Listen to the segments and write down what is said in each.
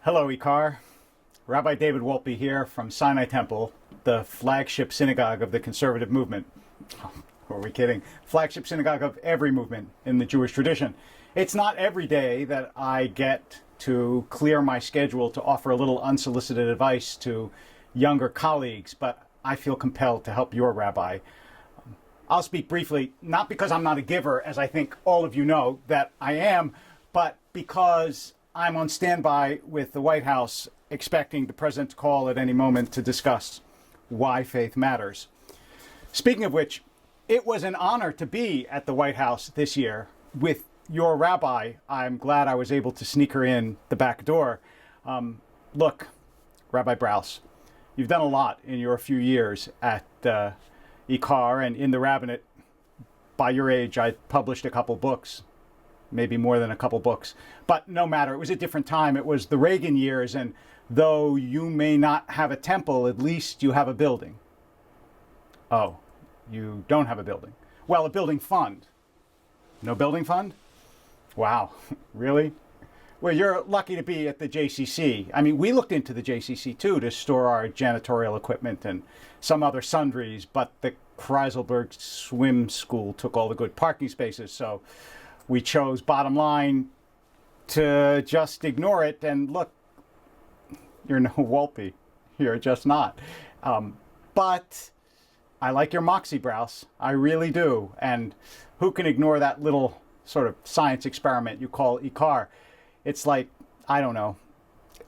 Hello, Ikar. Rabbi David Wolpe here from Sinai Temple, the flagship synagogue of the conservative movement. Who are we kidding? Flagship synagogue of every movement in the Jewish tradition. It's not every day that I get to clear my schedule to offer a little unsolicited advice to younger colleagues, but I feel compelled to help your rabbi. I'll speak briefly, not because I'm not a giver, as I think all of you know that I am, but because I'm on standby with the White House expecting the president to call at any moment to discuss why faith matters. Speaking of which, it was an honor to be at the White House this year with your rabbi. I'm glad I was able to sneak her in the back door. Look, Rabbi Brous, you've done a lot in your few years at Ikar and in the rabbinate. By your age, I published a couple books. Maybe more than a couple books. But no matter, it was a different time. It was the Reagan years, and though you may not have a temple, at least you have a building. Oh, you don't have a building. Well, a building fund. No building fund? Wow, really? Well, you're lucky to be at the JCC. I mean, we looked into the JCC too to store our janitorial equipment and some other sundries, but the Kreiselberg Swim School took all the good parking spaces, so we chose, bottom line, to just ignore it. And look, you're no Wolpe. You're just not. But I like your moxie, Brous. I really do. And who can ignore that little sort of science experiment you call Ikar? It's like, I don't know,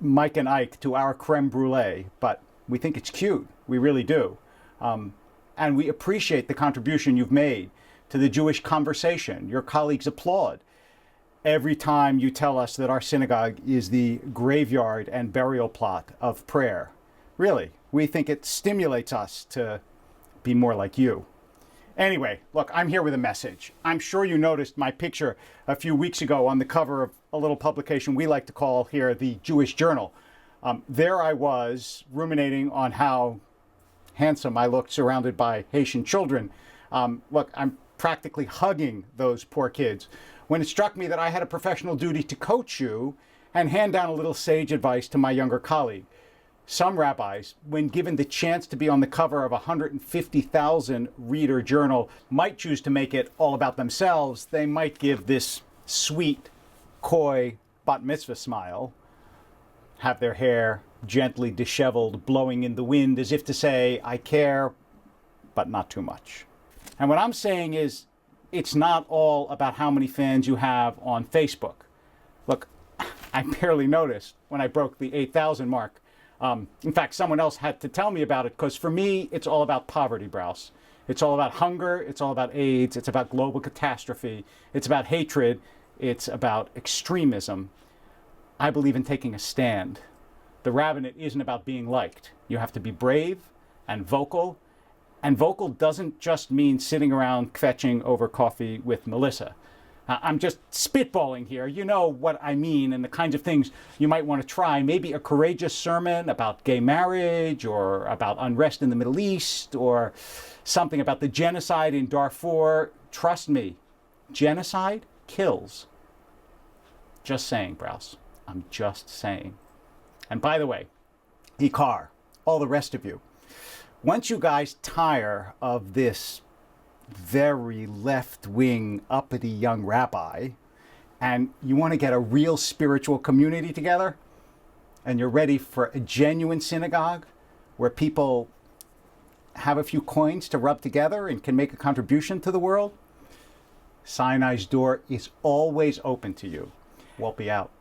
Mike and Ike to our creme brulee. But we think it's cute. We really do. And we appreciate the contribution you've made to the Jewish conversation. Your colleagues applaud every time you tell us that our synagogue is the graveyard and burial plot of prayer. Really, we think it stimulates us to be more like you. Anyway, look, I'm here with a message. I'm sure you noticed my picture a few weeks ago on the cover of a little publication we like to call here the Jewish Journal. There I was ruminating on how handsome I looked surrounded by Haitian children. Look, I'm practically hugging those poor kids when it struck me that I had a professional duty to coach you and hand down a little sage advice to my younger colleague. Some rabbis, when given the chance to be on the cover of a 150,000 reader journal, might choose to make it all about themselves. They might give this sweet, coy bat mitzvah smile, have their hair gently disheveled, blowing in the wind as if to say, I care, but not too much. And what I'm saying is, it's not all about how many fans you have on Facebook. Look, I barely noticed when I broke the 8,000 mark. In fact, someone else had to tell me about it, because for me, it's all about poverty, Brous. It's all about hunger. It's all about AIDS. It's about global catastrophe. It's about hatred. It's about extremism. I believe in taking a stand. The rabbinate isn't about being liked. You have to be brave and vocal. And vocal doesn't just mean sitting around kvetching over coffee with Melissa. I'm just spitballing here. You know what I mean and the kinds of things you might want to try. Maybe a courageous sermon about gay marriage or about unrest in the Middle East or something about the genocide in Darfur. Trust me, genocide kills. Just saying, Brous. I'm just saying. And by the way, Ikar, all the rest of you, once you guys tire of this very left-wing, uppity young rabbi, and you want to get a real spiritual community together, and you're ready for a genuine synagogue where people have a few coins to rub together and can make a contribution to the world, Sinai's door is always open to you. Wolpe out.